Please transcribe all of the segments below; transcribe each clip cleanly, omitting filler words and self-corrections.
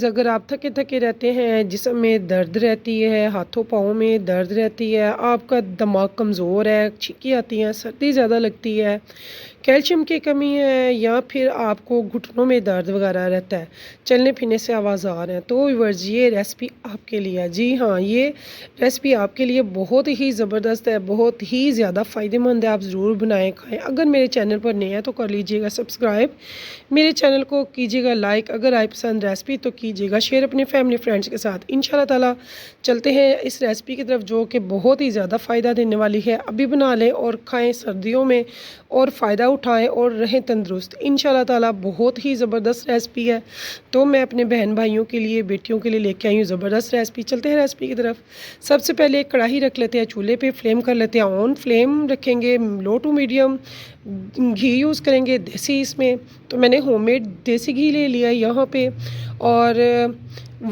अगर आप थके थके रहते हैं, जिस्म में दर्द रहती है, हाथों पाँव में दर्द रहती है, आपका दिमाग कमज़ोर है, छींकें आती हैं, सर्दी ज़्यादा लगती है, कैल्शियम की कमी है या फिर आपको घुटनों में दर्द वगैरह रहता है, चलने फिरने से आवाज़ आ रहे हैं, तो व्यूअर्स ये रेसिपी आपके लिए है। जी हाँ, ये रेसिपी आपके लिए बहुत ही ज़बरदस्त है, बहुत ही ज़्यादा फ़ायदेमंद है। आप ज़रूर बनाएं खाएं। अगर मेरे चैनल पर नए हैं तो कर लीजिएगा सब्सक्राइब, मेरे चैनल को कीजिएगा लाइक, अगर आए पसंद रेसिपी तो कीजिएगा शेयर अपने फैमिली फ्रेंड्स के साथ। इंशाल्लाह ताला चलते हैं इस रेसिपी की तरफ जो कि बहुत ही ज़्यादा फ़ायदा देने वाली है। अभी बना लें और खाएं सर्दियों में और फ़ायदा उठाएं और रहें तंदुरुस्त। इंशाल्लाह ताला बहुत ही ज़बरदस्त रेसिपी है। तो मैं अपने बहन भाइयों के लिए, बेटियों के लिए लेके आई हूँ ज़बरदस्त रेसिपी। चलते हैं रेसिपी की तरफ। सबसे पहले एक कढ़ाई रख लेते हैं, चूल्हे पे फ्लेम कर लेते हैं ऑन, फ्लेम रखेंगे लो टू मीडियम, घी यूज़ करेंगे देसी इसमें। तो मैंने होममेड देसी घी ले लिया है यहाँ पे और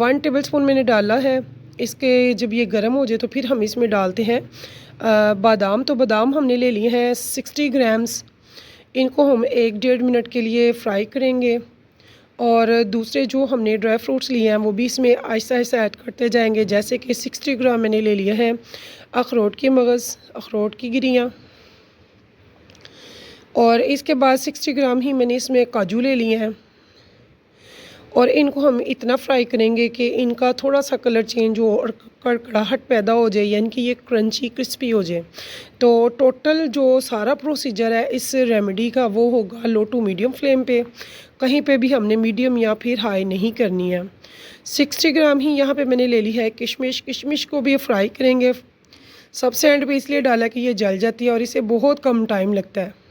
1 टेबलस्पून मैंने डाला है। इसके जब ये गर्म हो जाए तो फिर हम इसमें डालते हैं बादाम। तो बादाम हमने ले लिए हैं 60 ग्राम्स। इनको हम 1-1.5 मिनट के लिए फ्राई करेंगे और दूसरे जो हमने ड्राई फ्रूट्स लिए हैं वो भी इसमें आहिस्ता आहिस्ता ऐड करते जाएंगे। जैसे कि 60 ग्राम मैंने ले लिया है अखरोट के मगज़, अखरोट की गिरियाँ, और इसके बाद 60 ग्राम ही मैंने इसमें काजू ले लिए हैं और इनको हम इतना फ्राई करेंगे कि इनका थोड़ा सा कलर चेंज हो और कड़कड़ाहट पैदा हो जाए, यानी कि ये क्रंची क्रिस्पी हो जाए। तो टोटल जो सारा प्रोसीजर है इस रेमेडी का वो होगा लो टू मीडियम फ्लेम पे, कहीं पे भी हमने मीडियम या फिर हाई नहीं करनी है। 60 ग्राम ही यहाँ पे मैंने ले ली है किशमिश। किशमिश को भी फ्राई करेंगे, सबसे एंड पे इसलिए डाला कि ये जल जाती है और इसे बहुत कम टाइम लगता है।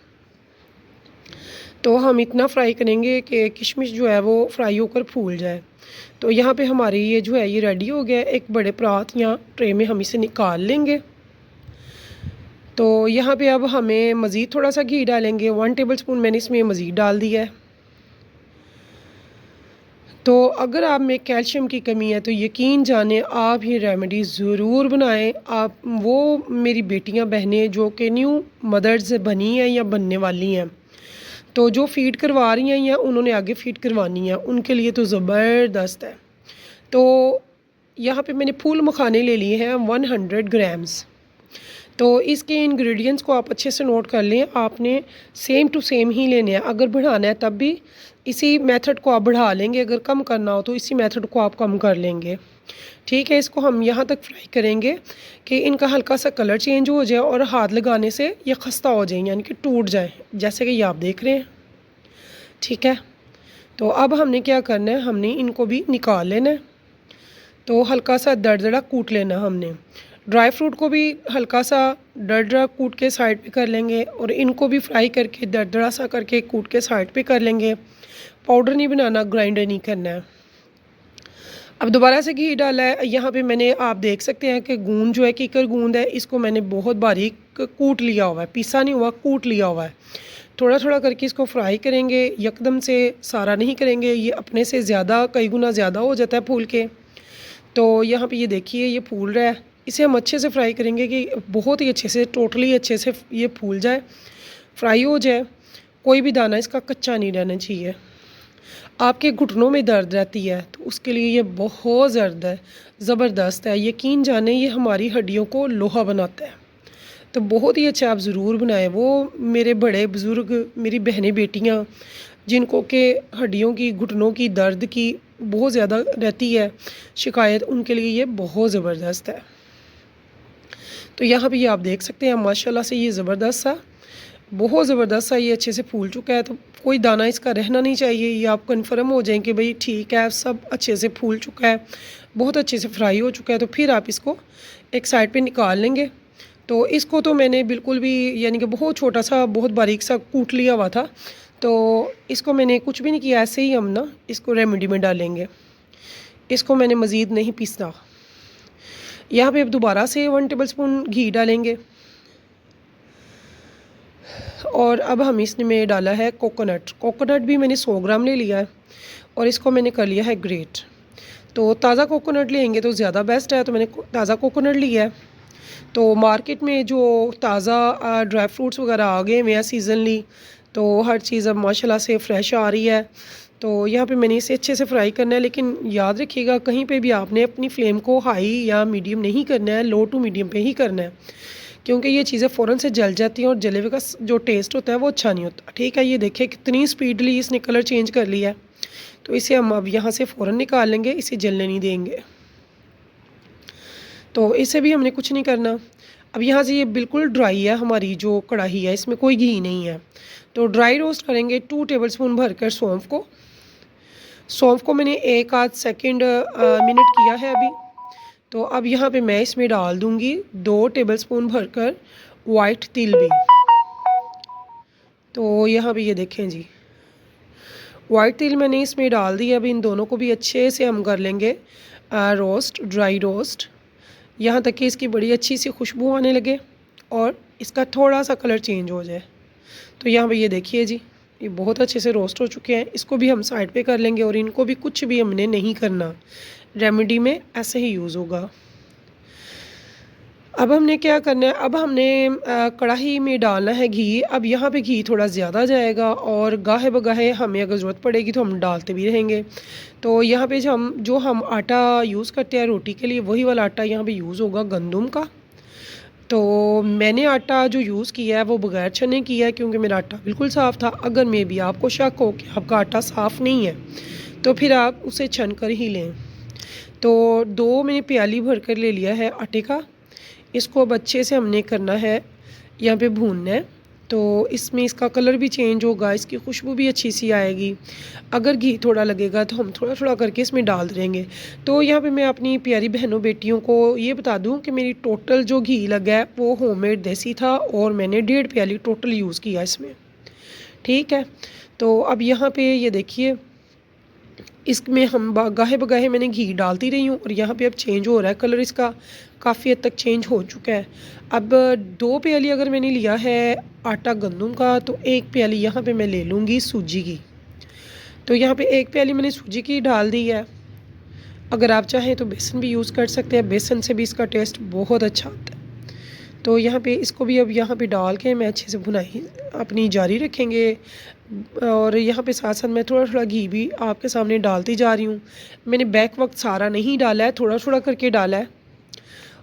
तो हम इतना फ्राई करेंगे कि किशमिश जो है वो फ्राई होकर फूल जाए। तो यहाँ पे हमारी ये जो है ये रेडी हो गया है। एक बड़े परात या ट्रे में हम इसे निकाल लेंगे। तो यहाँ पे अब हमें मज़ीद थोड़ा सा घी डालेंगे, 1 टेबलस्पून मैंने इसमें मज़ीद डाल दिया है। तो अगर आप में कैल्शियम की कमी है तो यकीन जाने आप ये रेमेडी ज़रूर बनाएं। आप वो मेरी बेटियां बहनें जो कि न्यू मदर्स बनी हैं या बनने वाली हैं, तो जो फ़ीड करवा रही हैं या उन्होंने आगे फ़ीड करवानी है, उनके लिए तो ज़बरदस्त है। तो यहाँ पे मैंने फूल मखाने ले लिए हैं 100 ग्राम्स। तो इसके इंग्रेडिएंट्स को आप अच्छे से नोट कर लें। आपने सेम टू सेम ही लेने हैं। अगर बढ़ाना है तब भी इसी मेथड को आप बढ़ा लेंगे, अगर कम करना हो तो इसी मेथड को आप कम कर लेंगे। ठीक है, इसको हम यहाँ तक फ्राई करेंगे कि इनका हल्का सा कलर चेंज हो जाए और हाथ लगाने से ये खस्ता हो जाए, यानी कि टूट जाए, जैसे कि ये आप देख रहे हैं। ठीक है, तो अब हमने क्या करना है, हमने इनको भी निकाल लेना है। तो हल्का सा दरदरा कूट लेना हमने। ड्राई फ्रूट को भी हल्का सा दरदरा कूट के साइड पे कर लेंगे और इनको भी फ्राई करके दरदरा सा करके कूट के साइड पे कर लेंगे। पाउडर नहीं बनाना, ग्राइंडर नहीं करना है। अब दोबारा से घी डाला है। यहाँ पे मैंने, आप देख सकते हैं कि गूंद जो है, कीकर गूंद है, इसको मैंने बहुत बारीक कूट लिया हुआ है, पीसा नहीं हुआ, कूट लिया हुआ है। थोड़ा थोड़ा करके इसको फ्राई करेंगे, यकदम से सारा नहीं करेंगे, ये अपने से ज़्यादा, कई गुना ज़्यादा हो जाता है फूल के। तो यहाँ पे ये देखिए ये फूल रहा है। इसे हम अच्छे से फ्राई करेंगे कि बहुत ही अच्छे से, टोटली अच्छे से ये फूल जाए, फ्राई हो जाए। कोई भी दाना इसका कच्चा नहीं रहना चाहिए। आपके घुटनों में दर्द रहती है तो उसके लिए ये बहुत ज़बरदस्त है। यकीन जाने ये हमारी हड्डियों को लोहा बनाता है। तो बहुत ही अच्छा आप ज़रूर बनाएं। वो मेरे बड़े बुज़ुर्ग, मेरी बहनें बेटियां जिनको के हड्डियों की, घुटनों की दर्द की बहुत ज़्यादा रहती है शिकायत, उनके लिए ये बहुत ज़बरदस्त है। तो यहाँ पे ये आप देख सकते हैं माशाल्लाह से ये ज़बरदस्त सा, बहुत ज़बरदस्त सा ये अच्छे से फूल चुका है। तो कोई दाना इसका रहना नहीं चाहिए। ये आप कन्फर्म हो जाएं कि भाई ठीक है, सब अच्छे से फूल चुका है, बहुत अच्छे से फ्राई हो चुका है। तो फिर आप इसको एक साइड पे निकाल लेंगे। तो इसको तो मैंने बिल्कुल भी, यानी कि बहुत छोटा सा, बहुत बारीक सा कूट लिया हुआ था। तो इसको मैंने कुछ भी नहीं किया, ऐसे ही हम ना इसको रेमेडी में डालेंगे। इसको मैंने मज़ीद नहीं पीसना। यहाँ पे अब दोबारा से 1 टेबलस्पून घी डालेंगे और अब हम इसमें डाला है कोकोनट। कोकोनट भी मैंने 100 ग्राम ले लिया है और इसको मैंने कर लिया है ग्रेट। तो ताज़ा कोकोनट लेंगे तो ज़्यादा बेस्ट है, तो मैंने ताज़ा कोकोनट लिया है। तो मार्केट में जो ताज़ा ड्राई फ्रूट्स वगैरह आ गए हुए हैं सीज़नली, तो हर चीज़ अब माशाल्लाह से फ़्रेश आ रही है। तो यहाँ पे मैंने इसे अच्छे से फ्राई करना है, लेकिन याद रखिएगा कहीं पे भी आपने अपनी फ्लेम को हाई या मीडियम नहीं करना है, लो टू मीडियम पे ही करना है, क्योंकि ये चीज़ें फ़ौरन से जल जाती हैं और जले हुए का जो टेस्ट होता है वो अच्छा नहीं होता। ठीक है, ये देखिए कितनी स्पीडली इसने कलर चेंज कर लिया है। तो इसे हम अब यहाँ से फ़ौरन निकाल लेंगे, इसे जलने नहीं देंगे। तो इसे भी हमने कुछ नहीं करना। अब यहाँ से ये बिल्कुल ड्राई है, हमारी जो कढ़ाई है इसमें कोई घी नहीं है। तो ड्राई रोस्ट करेंगे 2 टेबलस्पून भरकर सौंफ को। सौंफ को मैंने 1 आध सेकंड मिनट किया है अभी। तो अब यहाँ पे मैं इसमें डाल दूँगी 2 टेबलस्पून भरकर वाइट तिल भी। तो यहाँ पे ये देखें जी, वाइट तिल मैंने इसमें डाल दिया। अब इन दोनों को भी अच्छे से हम कर लेंगे रोस्ट, ड्राई रोस्ट, यहाँ तक कि इसकी बड़ी अच्छी सी खुशबू आने लगे और इसका थोड़ा सा कलर चेंज हो जाए। तो यहाँ पे ये देखिए जी, ये बहुत अच्छे से रोस्ट हो चुके हैं। इसको भी हम साइड पे कर लेंगे और इनको भी कुछ भी हमने नहीं करना, रेमेडी में ऐसे ही यूज़ होगा। अब हमने क्या करना है, अब हमने कढ़ाई में डालना है घी। अब यहाँ पे घी थोड़ा ज़्यादा जाएगा और गाहे बगाहे हमें अगर ज़रूरत पड़ेगी तो हम डालते भी रहेंगे। तो यहाँ पे जो हम आटा यूज़ करते हैं रोटी के लिए, वही वाला आटा यहाँ पे यूज़ होगा गंदम का। तो मैंने आटा जो यूज़ किया है वो बगैर छने किया है, क्योंकि मेरा आटा बिल्कुल साफ़ था। अगर मे भी आपको शक हो कि आपका आटा साफ़ नहीं है तो फिर आप उसे छन कर ही लें। तो 2 मैंने प्याली भर कर ले लिया है आटे का। इसको अब अच्छे से हमने करना है, यहाँ पे भूनना है। तो इसमें इसका कलर भी चेंज होगा, इसकी खुशबू भी अच्छी सी आएगी। अगर घी थोड़ा लगेगा तो हम थोड़ा थोड़ा करके इसमें डाल देंगे। तो यहाँ पे मैं अपनी प्यारी बहनों बेटियों को ये बता दूँ कि मेरी टोटल जो घी लगा है वो होममेड देसी था और मैंने 1.5 प्याली टोटल यूज़ किया इसमें। ठीक है, तो अब यहाँ पे ये देखिए, इसमें हम गाहे बगाहे मैंने घी डालती रही हूँ और यहाँ पे अब चेंज हो रहा है कलर इसका, काफ़ी हद तक चेंज हो चुका है। अब 2 प्याली अगर मैंने लिया है आटा गंदम का, तो 1 प्याली यहाँ पे मैं ले लूँगी सूजी की। तो यहाँ पे 1 प्याली मैंने सूजी की डाल दी है। अगर आप चाहें तो बेसन भी यूज़ कर सकते हैं, बेसन से भी इसका टेस्ट बहुत अच्छा आता है। तो यहाँ पे इसको भी अब यहाँ पे डाल के मैं अच्छे से भुनाई अपनी जारी रखेंगे। और यहाँ पे साथ साथ मैं थोड़ा थोड़ा घी भी आपके सामने डालती जा रही हूँ। मैंने बैक वक्त सारा नहीं डाला है, थोड़ा थोड़ा करके डाला है।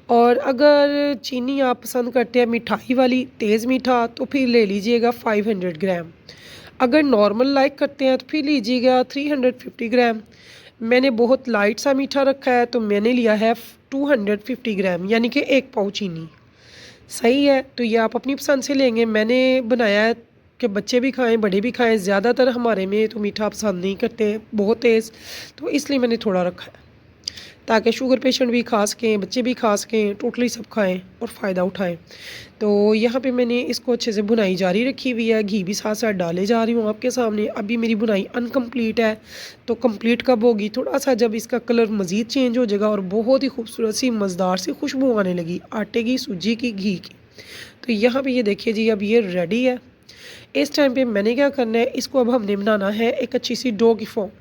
और अगर चीनी आप पसंद करते हैं मिठाई वाली तेज़ मीठा, तो फिर ले लीजिएगा 500 ग्राम। अगर नॉर्मल लाइक करते हैं तो फिर लीजिएगा 350 ग्राम। मैंने बहुत लाइट सा मीठा रखा है तो मैंने लिया है 250 ग्राम, यानी कि 1 पाव चीनी। सही है, तो ये आप अपनी पसंद से लेंगे। मैंने बनाया है कि बच्चे भी खाएं, बड़े भी खाएं। ज़्यादातर हमारे में तो मीठा पसंद नहीं करते बहुत तेज़, तो इसलिए मैंने थोड़ा रखा है ताकि शुगर पेशेंट भी खा सकें, बच्चे भी खा सकें, टोटली सब खाएं और फ़ायदा उठाएं। तो यहाँ पे मैंने इसको अच्छे से भुनाई जारी रखी हुई है, घी भी साथ साथ डाले जा रही हूँ आपके सामने। अभी मेरी भुनाई अनकम्प्लीट है, तो कंप्लीट कब होगी, थोड़ा सा जब इसका कलर मज़ीद चेंज हो जाएगा और बहुत ही खूबसूरत सी मज़ेदार सी खुशबू आने लगी आटे की, सूजी की, घी की। तो यहाँ पे ये देखिए जी, अब ये रेडी है। इस टाइम पे मैंने क्या करना है, इसको अब हमने बनाना है एक अच्छी सी डो की फॉर्म में।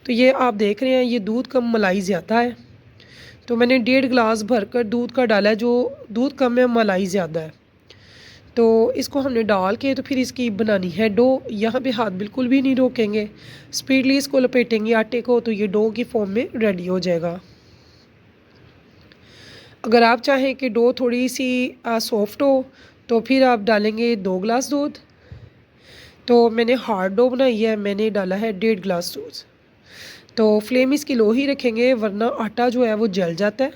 तो ये आप देख रहे हैं, ये दूध कम मलाई ज़्यादा है, तो मैंने 1.5 गिलास भरकर दूध का डाला है। जो दूध कम है मलाई ज़्यादा है, तो इसको हमने डाल के तो फिर इसकी बनानी है डो। यहाँ पे हाथ बिल्कुल भी नहीं रोकेंगे, स्पीडली इसको लपेटेंगे आटे को, तो ये डो की फॉर्म में रेडी हो जाएगा। अगर आप चाहें कि डो थोड़ी सी सॉफ्ट हो तो फिर आप डालेंगे 2 गिलास दूध। तो मैंने हार्ड डो बनाई है, मैंने डाला है 1.5 गिलास दूध। तो फ्लेम इसकी लो ही रखेंगे, वरना आटा जो है वो जल जाता है,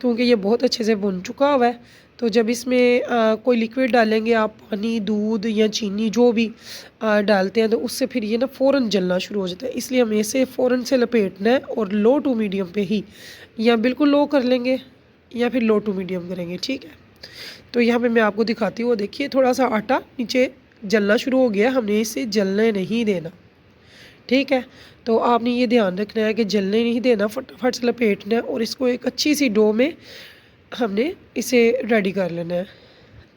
क्योंकि ये बहुत अच्छे से भुन चुका हुआ है। तो जब इसमें कोई लिक्विड डालेंगे आप, पानी, दूध या चीनी जो भी डालते हैं, तो उससे फिर ये ना फ़ौरन जलना शुरू हो जाता है। इसलिए हमें इसे फ़ौरन से लपेटना है और लो टू मीडियम पे ही, या बिल्कुल लो कर लेंगे या फिर लो टू मीडियम करेंगे। ठीक है, तो यहाँ पे मैं आपको दिखाती हूँ। देखिए थोड़ा सा आटा नीचे जलना शुरू हो गया, हमने इसे जलने नहीं देना। ठीक है, तो आपने ये ध्यान रखना है कि जलने नहीं देना, फटाफट से लपेटना है और इसको एक अच्छी सी डो में हमने इसे रेडी कर लेना है।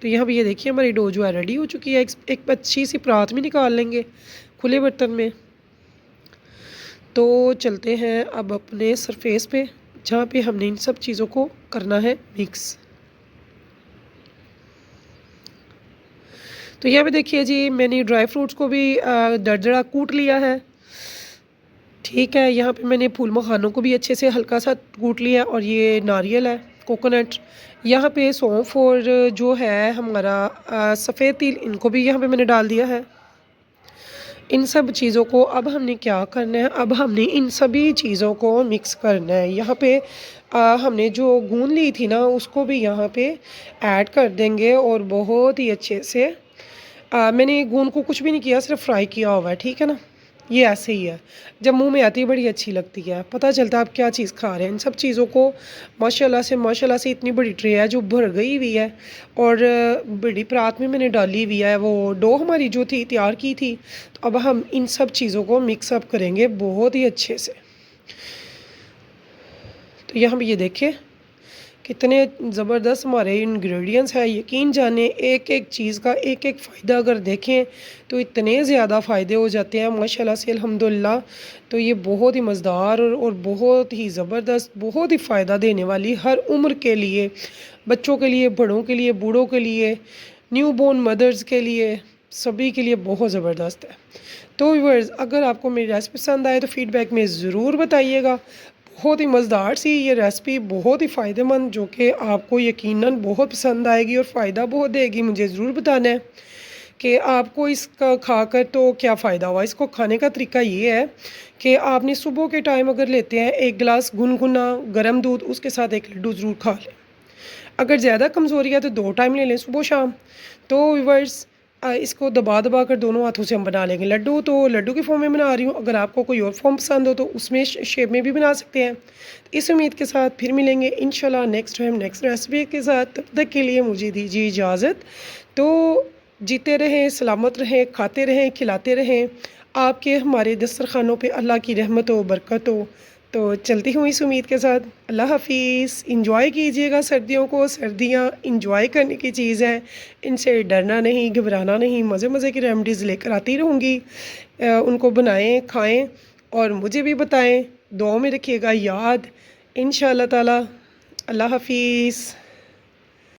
तो यहाँ पे ये देखिए हमारी डो जो है रेडी हो चुकी है। एक अच्छी सी परात में निकाल लेंगे, खुले बर्तन में। तो चलते हैं अब अपने सरफेस पे, जहाँ पे हमने इन सब चीज़ों को करना है मिक्स। तो यहाँ पे देखिए जी, मैंने ड्राई फ्रूट्स को भी दरदरा कूट लिया है। ठीक है, यहाँ पे मैंने फूल मखानों को भी अच्छे से हल्का सा कूट लिया और ये नारियल है, कोकोनट। यहाँ पे सौंफ और जो है हमारा सफ़ेद तिल, इनको भी यहाँ पे मैंने डाल दिया है। इन सब चीज़ों को अब हमने क्या करना है, अब हमने इन सभी चीज़ों को मिक्स करना है। यहाँ पे हमने जो गूंद ली थी ना, उसको भी यहाँ पे ऐड कर देंगे और बहुत ही अच्छे से मैंने गूंद को कुछ भी नहीं किया, सिर्फ फ्राई किया हुआ है, ठीक है ना। ये ऐसे ही है, जब मुंह में आती है बड़ी अच्छी लगती है, पता चलता है आप क्या चीज़ खा रहे हैं। इन सब चीज़ों को माशाल्लाह से इतनी बड़ी ट्रे है जो भर गई हुई है और बड़ी परात में मैंने डाली हुई है। वो डो हमारी जो थी तैयार की थी, तो अब हम इन सब चीज़ों को मिक्सअप करेंगे बहुत ही अच्छे से। तो यहाँ पे ये देखें कितने ज़बरदस्त हमारे इंग्रेडिएंट्स हैं। यकीन जाने एक एक चीज़ का एक एक फ़ायदा अगर देखें तो इतने ज़्यादा फ़ायदे हो जाते हैं माशाल्लाह से, अल्हम्दुलिल्लाह। तो ये बहुत ही मज़ेदार और बहुत ही ज़बरदस्त, बहुत ही फ़ायदा देने वाली, हर उम्र के लिए, बच्चों के लिए, बड़ों के लिए, बूढ़ों के लिए, न्यू बोर्न मदर्स के लिए, सभी के लिए बहुत ज़बरदस्त है। तो व्यूअर्स, अगर आपको मेरी रेसिपी पसंद आए तो फ़ीडबैक में ज़रूर बताइएगा। बहुत ही मज़ेदार सी ये रेसिपी, बहुत ही फ़ायदेमंद, जो कि आपको यकीनन बहुत पसंद आएगी और फ़ायदा बहुत देगी। मुझे ज़रूर बताना है कि आपको इसका खाकर तो क्या फ़ायदा हुआ। इसको खाने का तरीका ये है कि आपने सुबह के टाइम अगर लेते हैं 1 गिलास गुनगुना गर्म दूध, उसके साथ 1 लड्डू ज़रूर खा लें। अगर ज़्यादा कमज़ोरी है तो 2 टाइम ले लें, सुबह शाम। तो व्यूअर्स, इसको दबा दबा कर दोनों हाथों से हम बना लेंगे लड्डू। तो लड्डू की फॉर्म में बना रही हूँ, अगर आपको कोई और फॉर्म पसंद हो तो उसमें शेप में भी बना सकते हैं। इस उम्मीद के साथ फिर मिलेंगे इंशाल्लाह नेक्स्ट टाइम नेक्स्ट रेसिपी के साथ। तब तक के लिए मुझे दीजिए इजाज़त। तो जीते रहें, सलामत रहें, खाते रहें, खिलाते रहें। आपके हमारे दस्तरखानों पे अल्लाह की रहमत हो, बरकत हो। तो चलती हूँ इस उम्मीद के साथ। अल्लाह हाफ़िज़। इंजॉय कीजिएगा सर्दियों को, सर्दियाँ इंजॉय करने की चीज़ है, इनसे डरना नहीं, घबराना नहीं। मज़े मज़े की रेमेडीज़ लेकर आती रहूँगी, उनको बनाएं, खाएं और मुझे भी बताएं। दुआओं में रखिएगा याद, इंशाअल्लाह ताला। अल्लाह हाफ़िज़।